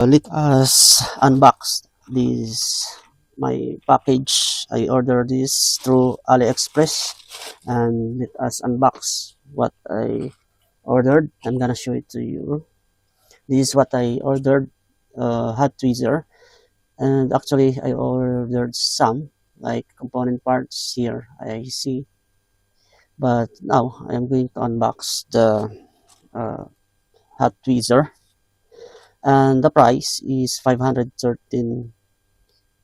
Let us unbox this my package. I ordered this through AliExpress, and let us unbox what I ordered. I'm gonna show it to you. This is what I ordered, hot tweezer, and actually I ordered some like component parts here I see, but now I am going to unbox the uh, hot tweezer, and the price is 513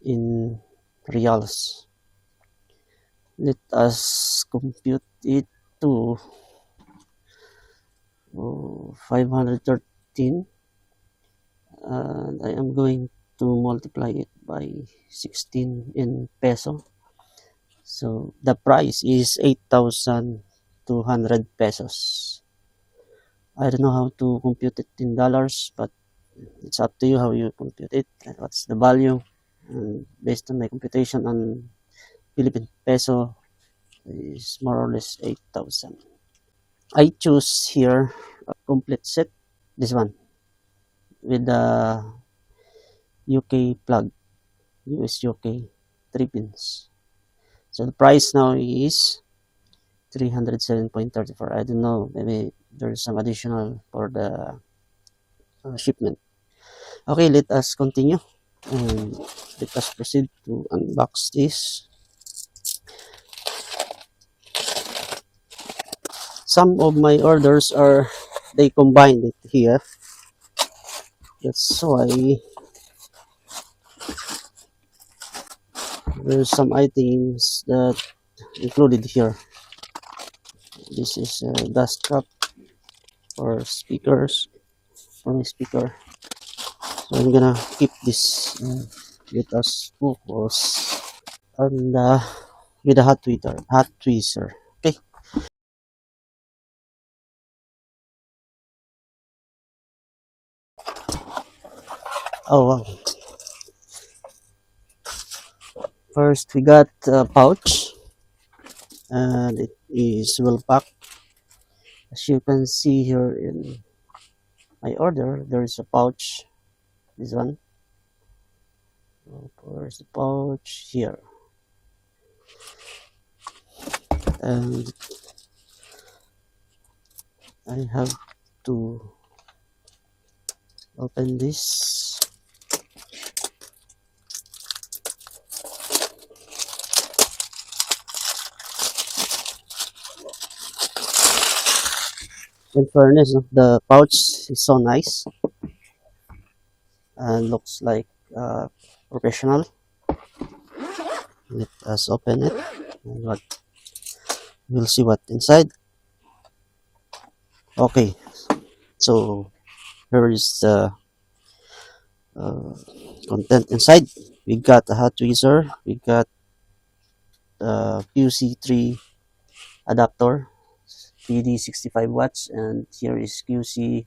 in reals. Let us compute it to 513, and I am going to multiply it by 16 in peso. So the price is 8,200 pesos. I don't know how to compute it in dollars, but it's up to you how you compute it and what's the value. And based on my computation on Philippine peso, is more or less 8,000. I choose here a complete set, this one, with the UK plug, US UK 3 pins. So the price now is 307.34. I don't know, maybe there's some additional for the shipment. Okay, let us continue and let us proceed to unbox this. Some of my orders are, they combined it here. That's why there's some items that included here. This is a dust cap for speakers, for my speaker. So I'm gonna keep this with us focus on the with the hot tweezer. Okay. Oh wow. First we got a pouch, and it is well packed. As you can see here in my order, there is a pouch. This one. Where's the pouch? Here. And I have to open this. In fairness, the pouch is so nice and looks like professional. Let us open it, and what we'll see what inside. Okay, so here is the uh, content inside. We got a hot tweezer, we got the QC3 adapter, PD 65 watts, and here is QC3,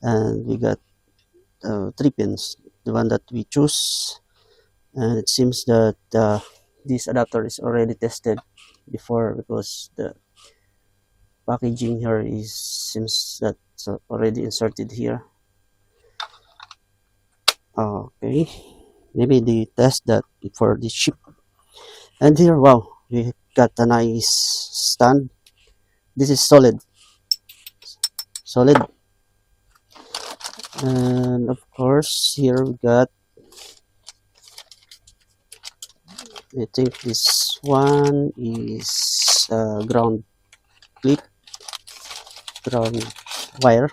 and we got 3 pins, the one that we choose. And it seems that this adapter is already tested before, because the packaging here is seems that already inserted here. Okay, maybe they test that before the ship. And here, wow, we got a nice stand. This is solid. And of course here we got, I think this one is ground clip, ground wire.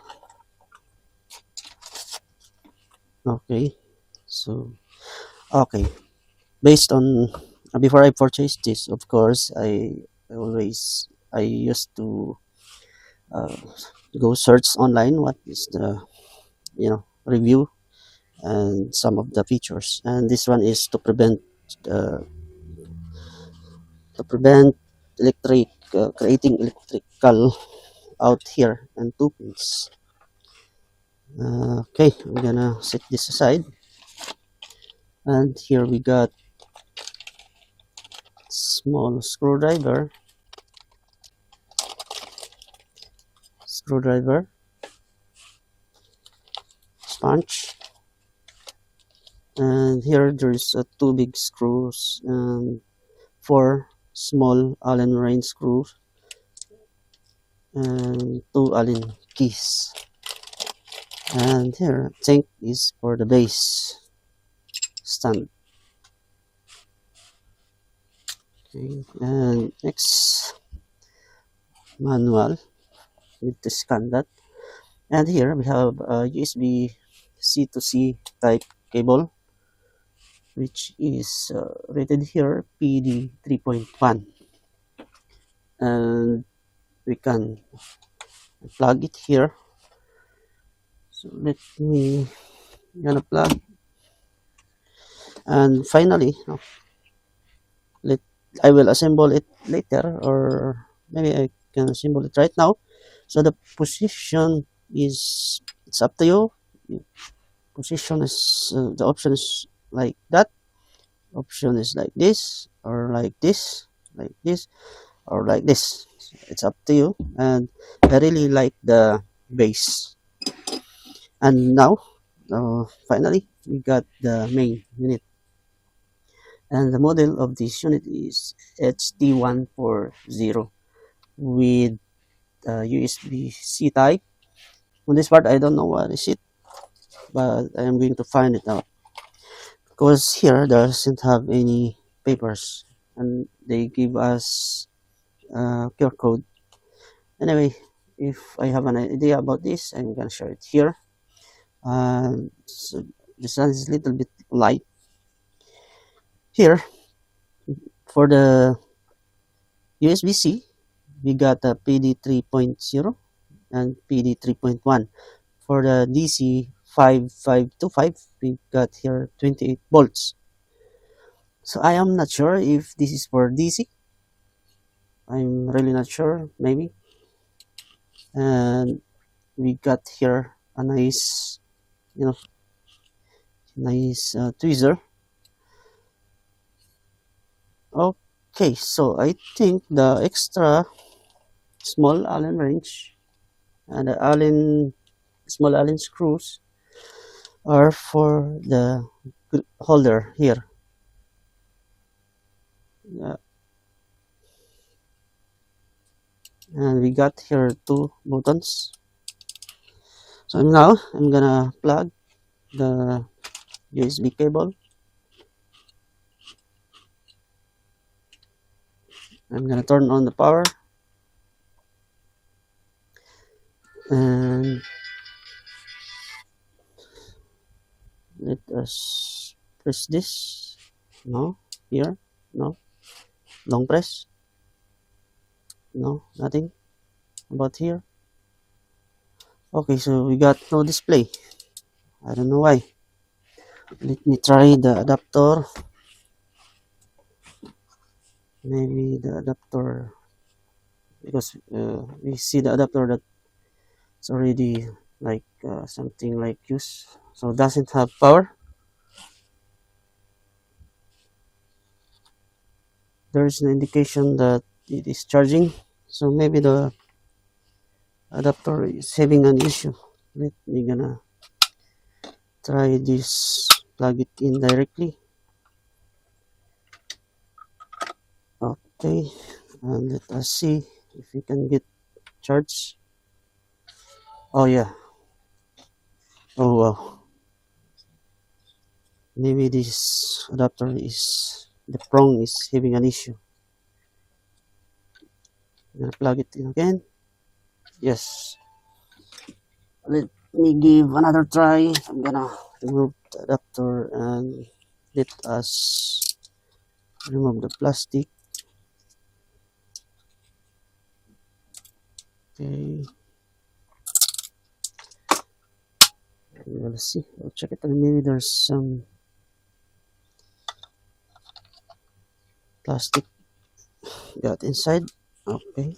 Okay, so okay, based on before I purchased this, of course I used to uh, go search online what is the review and some of the features. And this one is uh, to prevent electric creating electrical out here, and 2 pins. Okay, I'm gonna set this aside. And here we got small screwdriver, punch, and here there's two big screws and four small Allen wrench screws and two Allen keys. And here tank is for the base stand. Okay, and next manual, need to scan that. And here we have a USB C to C type cable, which is rated here PD 3.1, and we can plug it here. So let me gonna plug, and finally let I will assemble it later, or maybe I can assemble it right now. So the position is, it's up to you. Position is the option is like that. Option is like this, or like this, like this, or like this. It's up to you. And I really like the base. And now, finally, we got the main unit. And the model of this unit is HT140 with USB-C type. On this part, I don't know what is it, but I am going to find it out. Because here doesn't have any papers, and they give us QR code. Anyway, if I have an idea about this, I'm gonna share it here. So the sun is a little bit light here. For the USB-C, we got a PD 3.0 and PD 3.1. For the DC 5525, we got here 28 volts. So I am not sure if this is for DC. I'm really not sure, maybe. And we got here a nice, nice tweezer. Okay, so I think the extra small Allen wrench and the small Allen screws are for the holder here. Yeah. And we got here two buttons. So now I'm gonna plug the USB cable. I'm gonna turn on the power, and let us press this. No, here, no, long press, no, nothing about here. Okay, so we got no display. I don't know why. Let me try the adapter. Maybe the adapter, because we see the adapter that it's already like something like use, so it doesn't have power. There is an indication that it is charging, so maybe the adapter is having an issue. Let me gonna try this, plug it in directly. Okay, and let us see if we can get charged. Oh yeah, oh wow, maybe this adapter is, the prong is having an issue. I'm gonna plug it in again. Yes, let me give another try. I'm gonna remove the adapter and let us remove the plastic. Okay, let's see, I'll check it, and maybe there's some plastic got inside. Okay,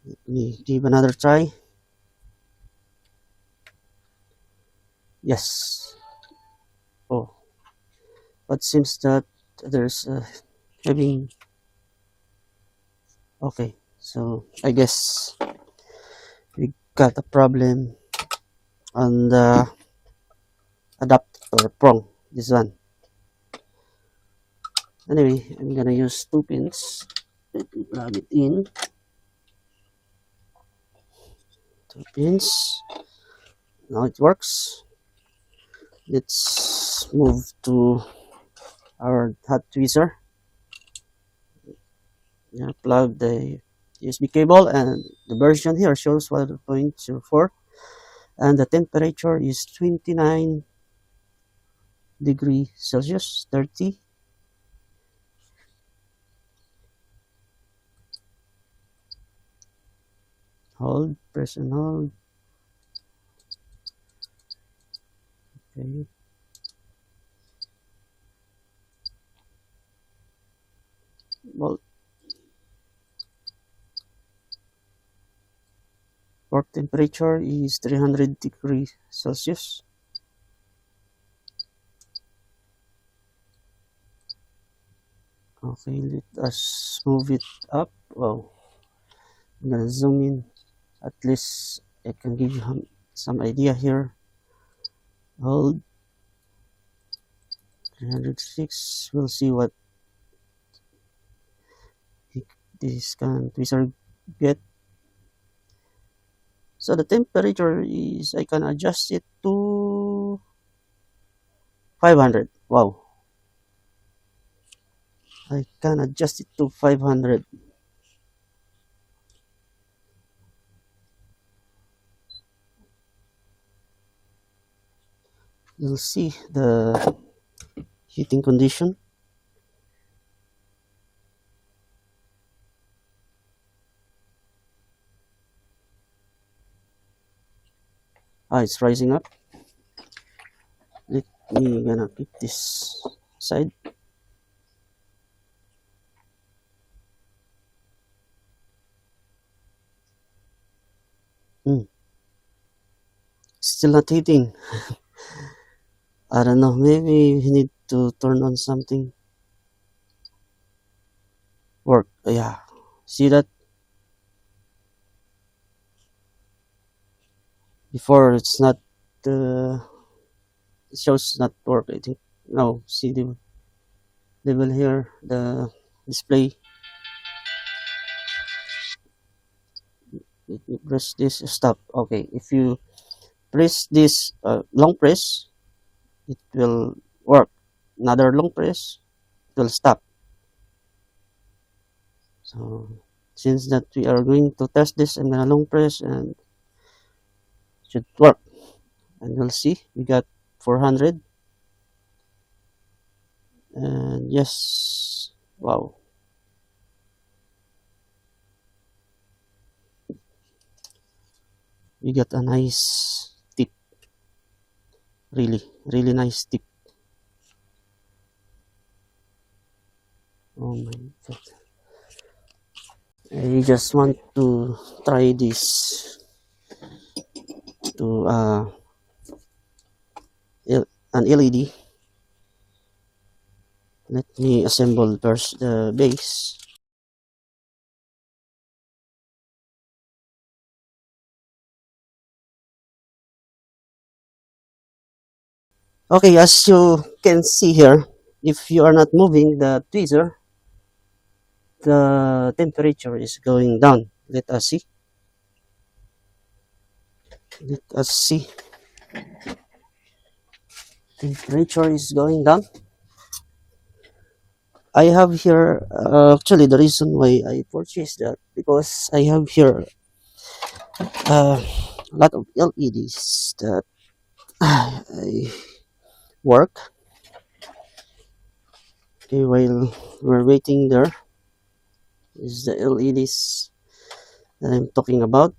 let me give another try. Yes. Oh, but seems that there's having, okay, so I guess we got a problem on the adapter prong, this one. Anyway, I'm gonna use 2 pins. Let me plug it in. 2 pins. Now it works. Let's move to our hot tweezer. Plug the USB cable, and the version here shows 1.04, and the temperature is 29 degrees Celsius, 30. Hold, press and hold. Okay. Well, work temperature is 300 degrees Celsius. Okay, let us move it up. Wow, I'm gonna zoom in. At least I can give you some idea here. Hold 306. We'll see what this can tweezer get. So the temperature is, I can adjust it to 500. Wow, I can adjust it to 500. You'll see the heating condition. It's rising up. Let me gonna keep this side. Still not heating. I don't know, maybe we need to turn on something. Work. Yeah, see that? Before it's not, it shows not work, I think. No, see the level here, the display. Let me press this, stop. Okay, if you press this long press, it will work. Another long press, it will stop. So since that we are going to test this, I'm gonna long press and it should work. And we'll see, we got 400. And yes, wow, we got a nice tip. Really nice tip. Oh my god, I just want to try this to an LED. Let me assemble first the base. Okay, as you can see here, if you are not moving the tweezer, the temperature is going down. Let us see. Let us see. Temperature is going down. I have here, actually the reason why I purchased that, because I have here a lot of LEDs that I work. Okay, while we're waiting, there is the LEDs that I'm talking about.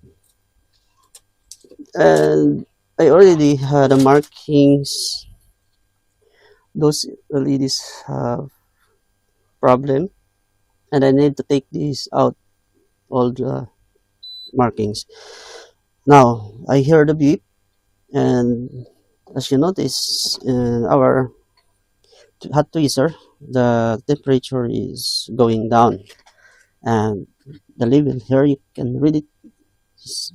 And I already had the markings. Those LEDs have problem, and I need to take these out, all the markings. Now I hear the beep, and as you notice in our hot tweezer, the temperature is going down, and the level here you can read it is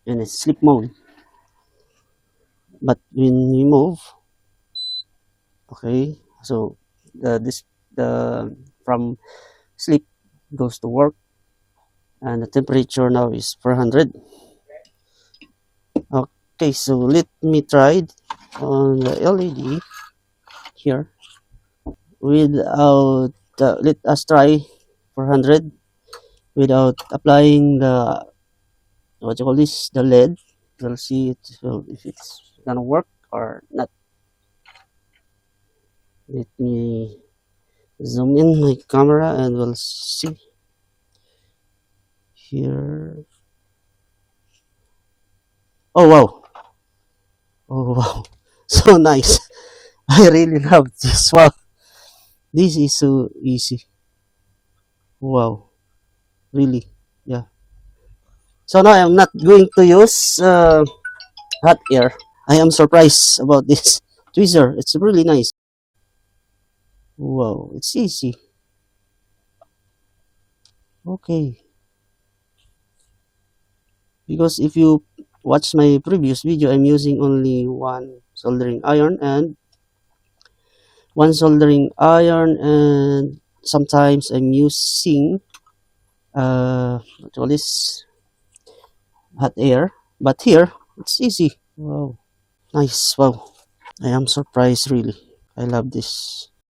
in a sleep mode. But when we move, okay, so the from sleep goes to work, and the temperature now is 400. Okay, so let me try on the LED here without let us try 400 without applying the what you call this, the LED. We'll see it, well, if it's gonna work or not. Let me zoom in my camera and we'll see here. Oh wow, oh wow, so nice. I really love this. Wow, this is so easy. Wow, really, yeah. So now I'm not going to use hot air. I am surprised about this tweezer. It's really nice. Wow, it's easy. Okay, because if you watch my previous video, I'm using only one soldering iron and sometimes I'm using what do you call this, hot air. But here it's easy. Wow, nice. Wow, I am surprised really. I love this.